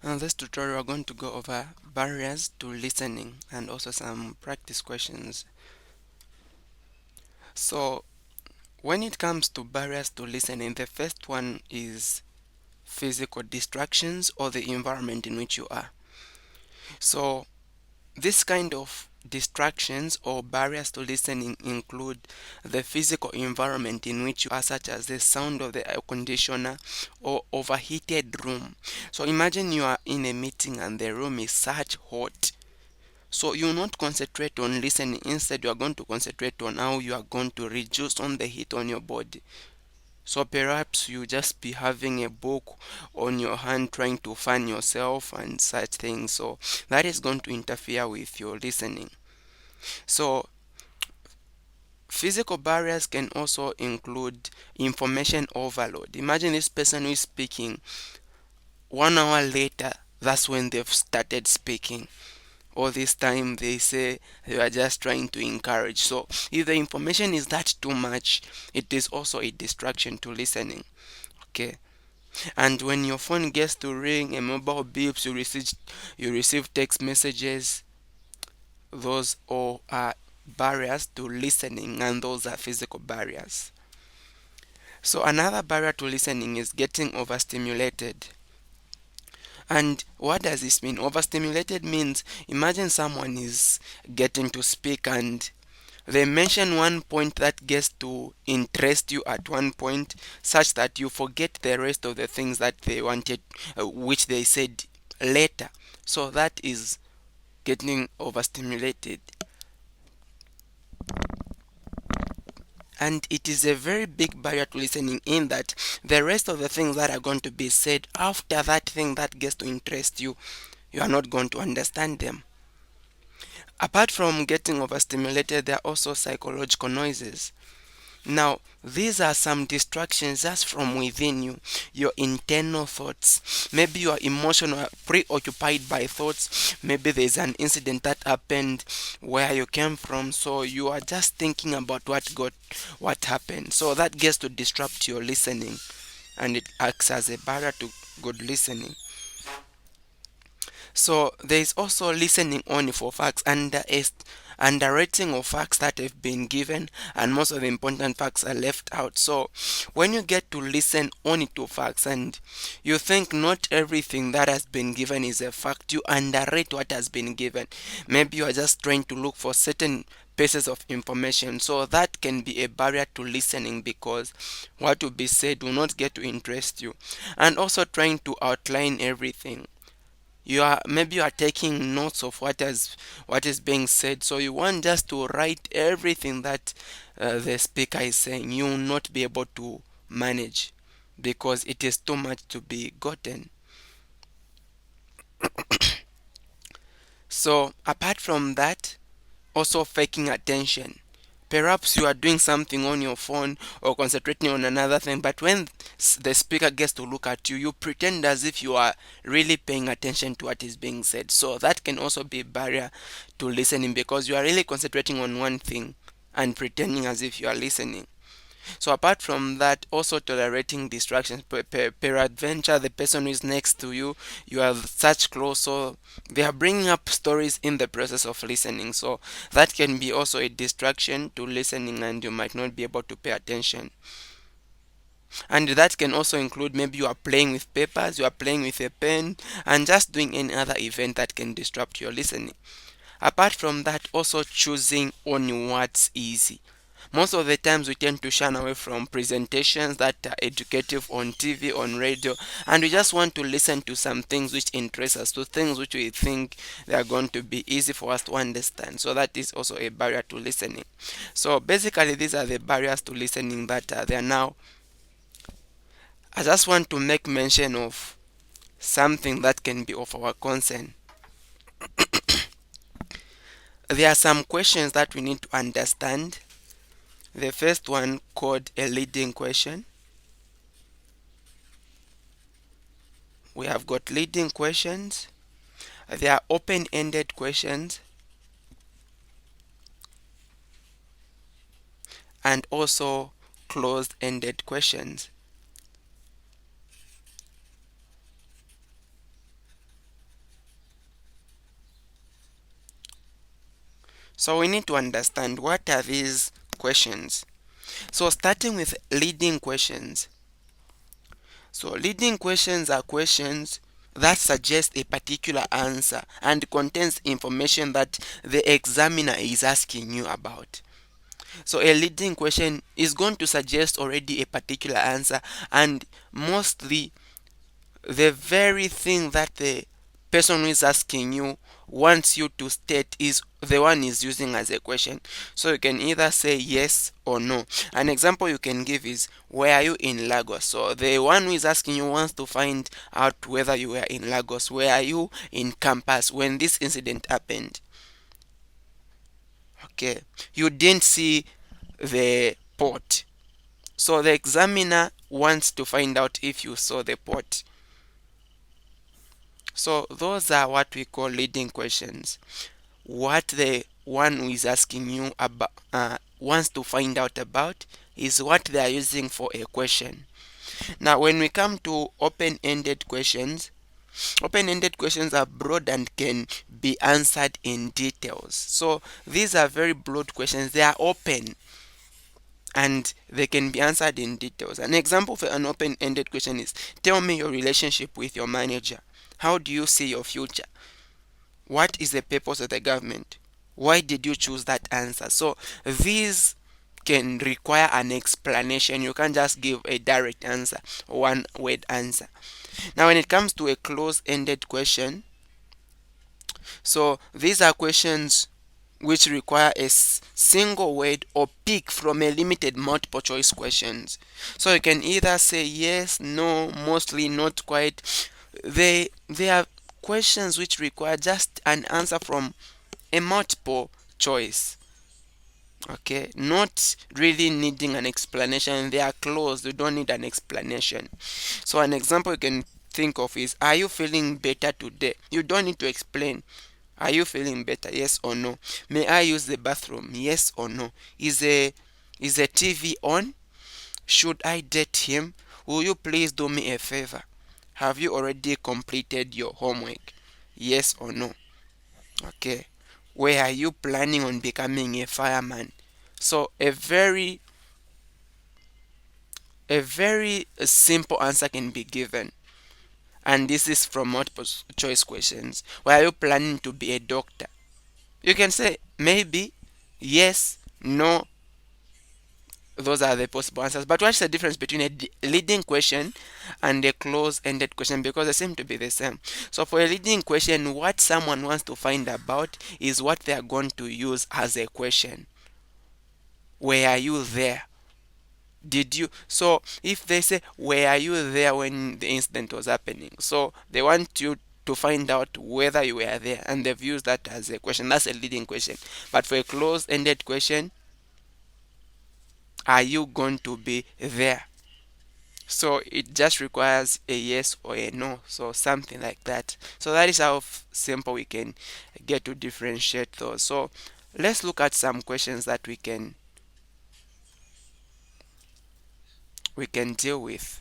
In this tutorial, we're going to go over barriers to listening and also some practice questions. So, when it comes to barriers to listening, the first one is physical distractions or the environment in which you are. So, this kind of distractions or barriers to listening include the physical environment in which you are, such as the sound of the air conditioner or overheated room. So imagine you are in a meeting and the room is such hot. So you will not concentrate on listening. Instead, you are going to concentrate on how you are going to reduce on the heat on your body. So perhaps you just be having a book on your hand trying to fan yourself and such things. So that is going to interfere with your listening. So physical barriers can also include information overload. Imagine this person who is speaking 1 hour later, that's when they've started speaking. All this time they say they are just trying to encourage. So if the information is that too much, it is also a distraction to listening. Okay. And when your phone gets to ring, a mobile beeps, you receive text messages, those all are barriers to listening, and those are physical barriers. So another barrier to listening is getting overstimulated. And what does this mean? Overstimulated means, imagine someone is getting to speak and they mention one point that gets to interest you at one point, such that you forget the rest of the things that they wanted, which they said later. So that is getting overstimulated. And it is a very big barrier to listening, in that the rest of the things that are going to be said after that thing that gets to interest you, you are not going to understand them. Apart from getting overstimulated, there are also psychological noises. Now, these are some distractions just from within you, your internal thoughts. Maybe you are emotional, preoccupied by thoughts. Maybe there's an incident that happened where you came from, so you are just thinking about what happened. So that gets to disrupt your listening, and it acts as a barrier to good listening. So there is also listening only for facts, underrating of facts that have been given, and most of the important facts are left out. So when you get to listen only to facts and you think not everything that has been given is a fact, you underrate what has been given. Maybe you are just trying to look for certain pieces of information. So that can be a barrier to listening, because what will be said will not get to interest you. And also trying to outline everything, you are taking notes of what is being said, so you want just to write everything that the speaker is saying. You will not be able to manage, because it is too much to be gotten. So apart from that, also faking attention. Perhaps you are doing something on your phone or concentrating on another thing, but when the speaker gets to look at you, you pretend as if you are really paying attention to what is being said. So that can also be a barrier to listening, because you are really concentrating on one thing and pretending as if you are listening. So apart from that, also tolerating distractions. Peradventure, the person who is next to you, you are such close, so they are bringing up stories in the process of listening. So that can be also a distraction to listening, and you might not be able to pay attention. And that can also include, maybe you are playing with papers, you are playing with a pen, and just doing any other event that can disrupt your listening. Apart from that, also choosing only what's easy. Most of the times we tend to shun away from presentations that are educative on TV, on radio, and we just want to listen to some things which interest us, to things which we think they are going to be easy for us to understand. So that is also a barrier to listening. So basically, these are the barriers to listening that are there. Now, I just want to make mention of something that can be of our concern. There are some questions that we need to understand. The first one, called a leading question. We have got leading questions. There are open-ended questions, and also closed-ended questions. So we need to understand what are these questions. So starting with leading questions. So leading questions are questions that suggest a particular answer and contains information that the examiner is asking you about. So a leading question is going to suggest already a particular answer, and mostly the very thing that the person who is asking you wants you to state is the one is using as a question. So you can either say yes or no. An example you can give is, where are you in Lagos? So the one who is asking you wants to find out whether you were in Lagos. Where are you in campus when this incident happened? Okay, you didn't see the port, so the examiner wants to find out if you saw the port. So those are what we call leading questions. What the one who is asking you about wants to find out about is what they are using for a question. Now when we come to open-ended questions, open-ended questions are broad and can be answered in details. So these are very broad questions. They are open and they can be answered in details. An example for an open-ended question is, tell me your relationship with your manager. How do you see your future? What is the purpose of the government? Why did you choose that answer? So these can require an explanation. You can't just give a direct answer, one word answer. Now when it comes to a close-ended question, so these are questions which require a single word or pick from a limited multiple choice questions. So you can either say yes, no, mostly, not quite. They are questions which require just an answer from a multiple choice. Okay, not really needing an explanation. They are closed, you don't need an explanation. So an example you can think of is, are you feeling better today? You don't need to explain. Are you feeling better? Yes or no? May I use the bathroom? Yes or no? Is a TV on? Should I date him? Will you please do me a favor? Have you already completed your homework? Yes or no? Okay. Where are you planning on becoming a fireman? So a very simple answer can be given. And this is from multiple choice questions. Where are you planning to be a doctor? You can say maybe, yes, no. Those are the possible answers. But what's the difference between a leading question and a close-ended question? Because they seem to be the same. So for a leading question, what someone wants to find about is what they are going to use as a question. Were you there? Did you? So if they say, were you there when the incident was happening? So they want you to find out whether you were there, and they've used that as a question. That's a leading question. But for a close-ended question, are you going to be there? So it just requires a yes or a no, so something like that. So that is how simple we can get to differentiate those. So let's look at some questions that we can deal with.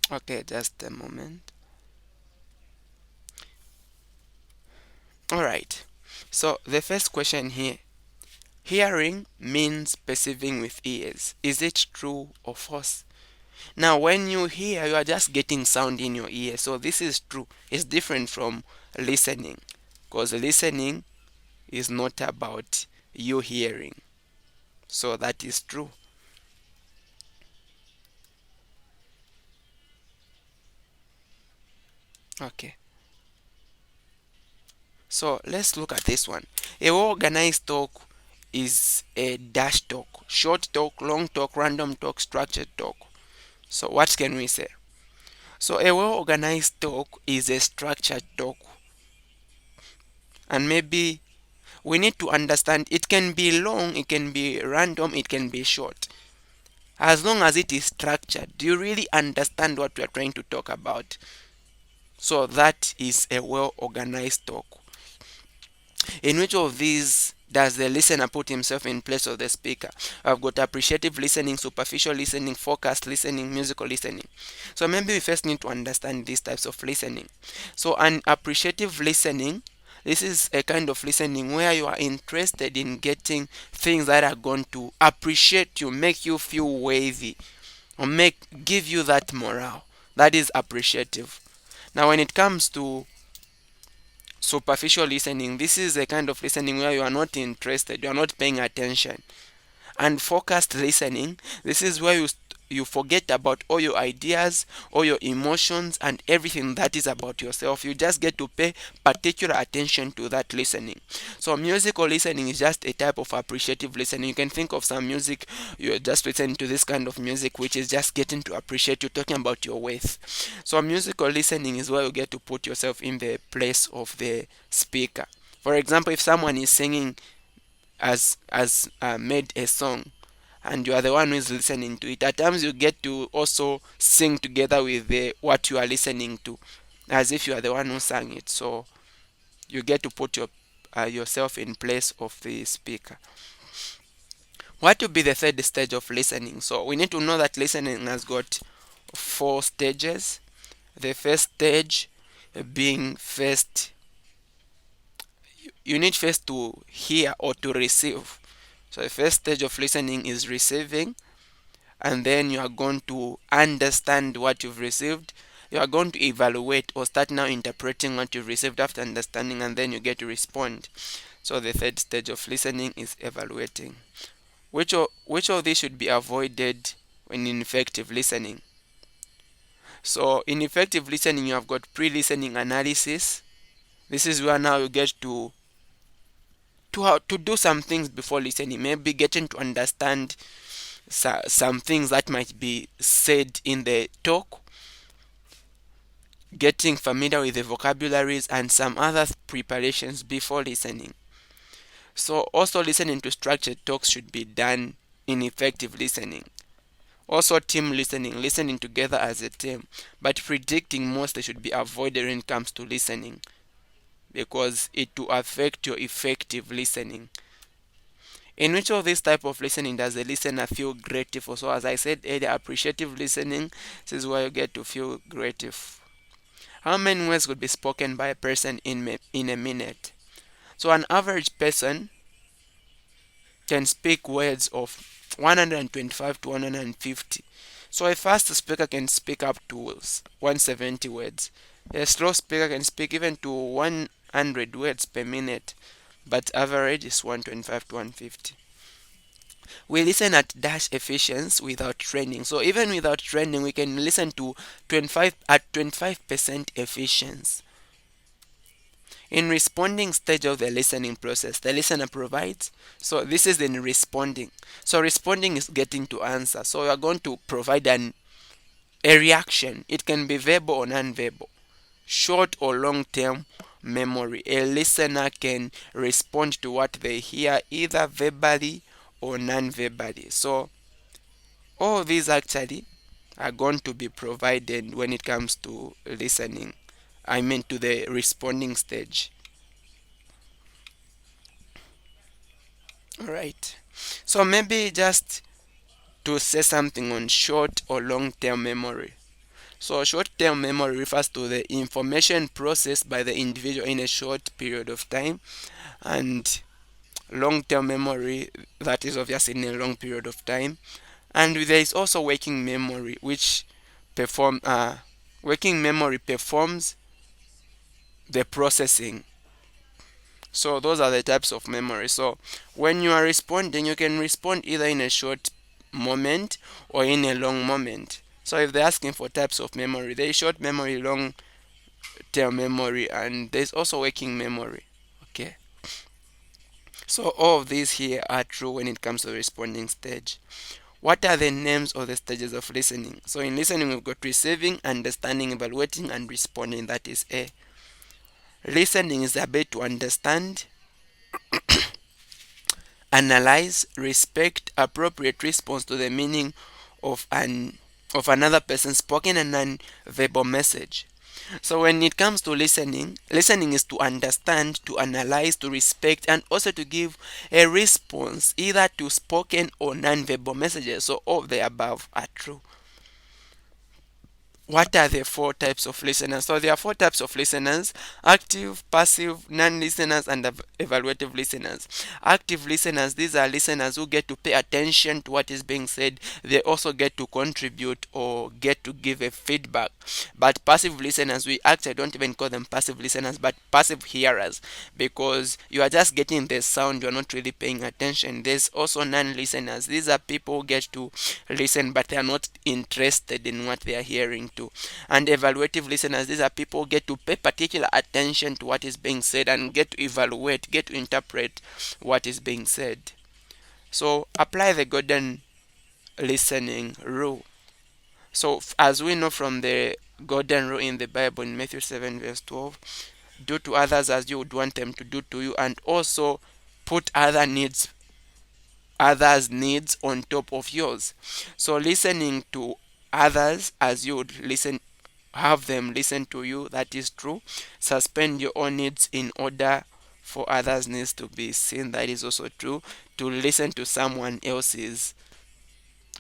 Okay, just a moment. All right. So the first question here, hearing means perceiving with ears. Is it true or false? Now, when you hear, you are just getting sound in your ear. So this is true. It's different from listening, because listening is not about you hearing. So that is true. Okay. So let's look at this one. A well organized talk is a dash talk. Short talk, long talk, random talk, structured talk. So what can we say? So a well organized talk is a structured talk. And maybe we need to understand it can be long, it can be random, it can be short. As long as it is structured, do you really understand what we are trying to talk about? So that is a well organized talk. In which of these does the listener put himself in place of the speaker? I've got appreciative listening, superficial listening, focused listening, musical listening. So maybe we first need to understand these types of listening. So an appreciative listening, this is a kind of listening where you are interested in getting things that are going to appreciate you, make you feel worthy, or give you that morale. That is appreciative. Now when it comes to superficial listening, this is a kind of listening where you are not interested, you are not paying attention. And focused listening, this is where you forget about all your ideas, all your emotions, and everything that is about yourself. You just get to pay particular attention to that listening. So musical listening is just a type of appreciative listening. You can think of some music, you're just listening to this kind of music which is just getting to appreciate you, talking about your worth. So musical listening is where you get to put yourself in the place of the speaker. For example, if someone is singing, made a song, and you are the one who is listening to it, at times you get to also sing together with what you are listening to, as if you are the one who sang it. So you get to put yourself in place of the speaker. What will be the third stage of listening? So we need to know that listening has got four stages. The first stage being first, you need first to hear or to receive. So the first stage of listening is receiving, and then you are going to understand what you've received. You are going to evaluate or start now interpreting what you've received after understanding, and then you get to respond. So the third stage of listening is evaluating. Which of these should be avoided in ineffective listening? So in effective listening, you have got pre-listening analysis. This is where now you get to how to do some things before listening, maybe getting to understand some things that might be said in the talk, getting familiar with the vocabularies and some other preparations before listening. So also listening to structured talks should be done in effective listening. Also team listening, listening together as a team, but predicting mostly should be avoided when it comes to listening, because it will affect your effective listening. In which of this type of listening does the listener feel grateful? So as I said earlier, appreciative listening, this is where you get to feel grateful. How many words could be spoken by a person in a minute? So an average person can speak words of 125 to 150. So a fast speaker can speak up to 170 words. A slow speaker can speak even to 100 words per minute, but average is 125 to 150. We listen at dash efficiency without training. So even without training, we can listen to 25% efficiency. In responding stage of the listening process, the listener provides. So this is in responding. So responding is getting to answer. So you are going to provide a reaction. It can be verbal or non-verbal, short or long-term memory. A listener can respond to what they hear either verbally or non-verbally. So all these actually are going to be provided when it comes to listening. I mean to the responding stage. Alright. So maybe just to say something on short or long term memory. So short term memory refers to the information processed by the individual in a short period of time, and long term memory, that is obviously in a long period of time. And there is also working memory, which working memory performs the processing. So those are the types of memory. So when you are responding, you can respond either in a short moment or in a long moment. So if they're asking for types of memory, there is short memory, long term memory, and there's also working memory. Okay. So all of these here are true when it comes to the responding stage. What are the names of the stages of listening? So in listening, we've got receiving, understanding, evaluating, and responding. That is A. Listening is the ability to understand, analyze, respect, appropriate response to the meaning of another person's spoken and non-verbal message. So when it comes to listening, listening is to understand, to analyze, to respect, and also to give a response either to spoken or non-verbal messages. So all of the above are true. What are the four types of listeners? So there are four types of listeners: active, passive, non-listeners, and evaluative listeners. Active listeners, these are listeners who get to pay attention to what is being said. They also get to contribute or get to give a feedback. But passive listeners, we actually don't even call them passive listeners, but passive hearers, because you are just getting the sound, you are not really paying attention. There's also non-listeners. These are people who get to listen, but they are not interested in what they are hearing to. And evaluative listeners, these are people who get to pay particular attention to what is being said and get to evaluate, get to interpret what is being said. So apply the golden listening rule. So as we know from the golden rule in the Bible in Matthew 7 verse 12, do to others as you would want them to do to you, and also put others needs on top of yours. So listening to others as you would have them listen to you, that is true. Suspend your own needs in order for others needs to be seen, that is also true. To listen to someone else's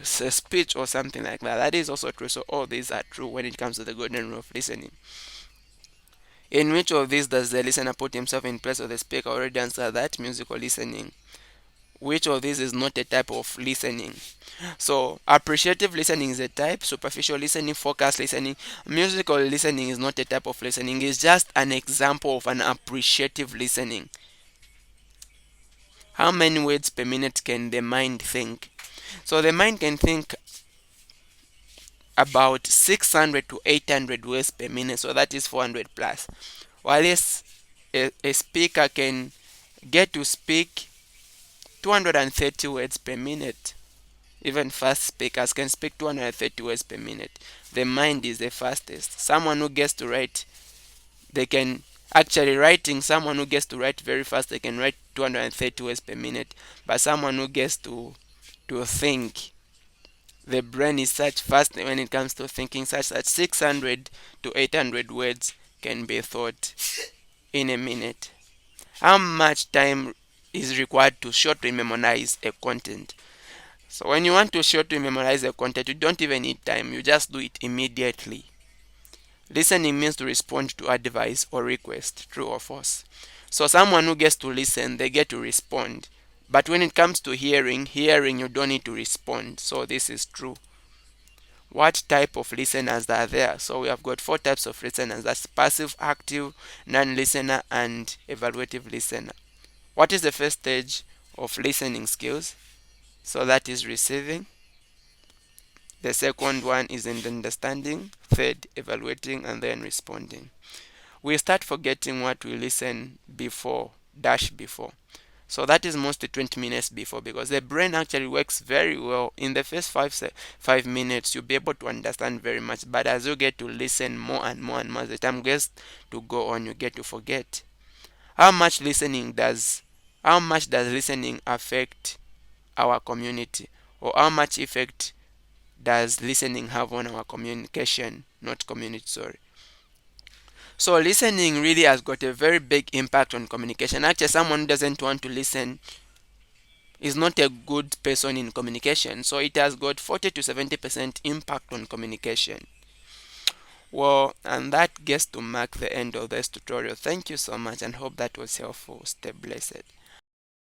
speech or something like that, that is also true. So all these are true when it comes to the golden rule of listening. In which of these does the listener put himself in place of the speaker? Already answered that. Musical listening. Which of these is not a type of listening? So appreciative listening is a type, superficial listening, focused listening. Musical listening is not a type of listening, it's just an example of an appreciative listening. How many words per minute can the mind think? So the mind can think about 600 to 800 words per minute, so that is 400 plus. While a speaker can get to speak 230 words per minute. Even fast speakers can speak 230 words per minute. The mind is the fastest. Someone who gets to write, they can actually writing, someone who gets to write very fast, they can write 230 words per minute. But someone who gets to think, the brain is such fast when it comes to thinking, such that 600 to 800 words can be thought in a minute. How much time is required to shortly memorize a content? So when you want to shortly memorize a content, you don't even need time, you just do it immediately. Listening means to respond to advice or request, true or false. So someone who gets to listen, they get to respond. But when it comes to hearing you don't need to respond. So this is true. What type of listeners are there? So we have got four types of listeners. That's passive, active, non-listener, and evaluative listener. What is the first stage of listening skills? So that is receiving. The second one is in understanding. Third, evaluating, and then responding. We start forgetting what we listen before, dash before. So that is mostly 20 minutes before, because the brain actually works very well. In the first 5 minutes, you'll be able to understand very much. But as you get to listen more and more and more, as the time gets to go on, you get to forget. How much how much does listening affect our community? Or how much effect does listening have on our communication, not community, sorry. So listening really has got a very big impact on communication. Actually, someone who doesn't want to listen is not a good person in communication. So it has got 40 to 70% impact on communication. Well, and that gets to mark the end of this tutorial. Thank you so much and hope that was helpful. Stay blessed.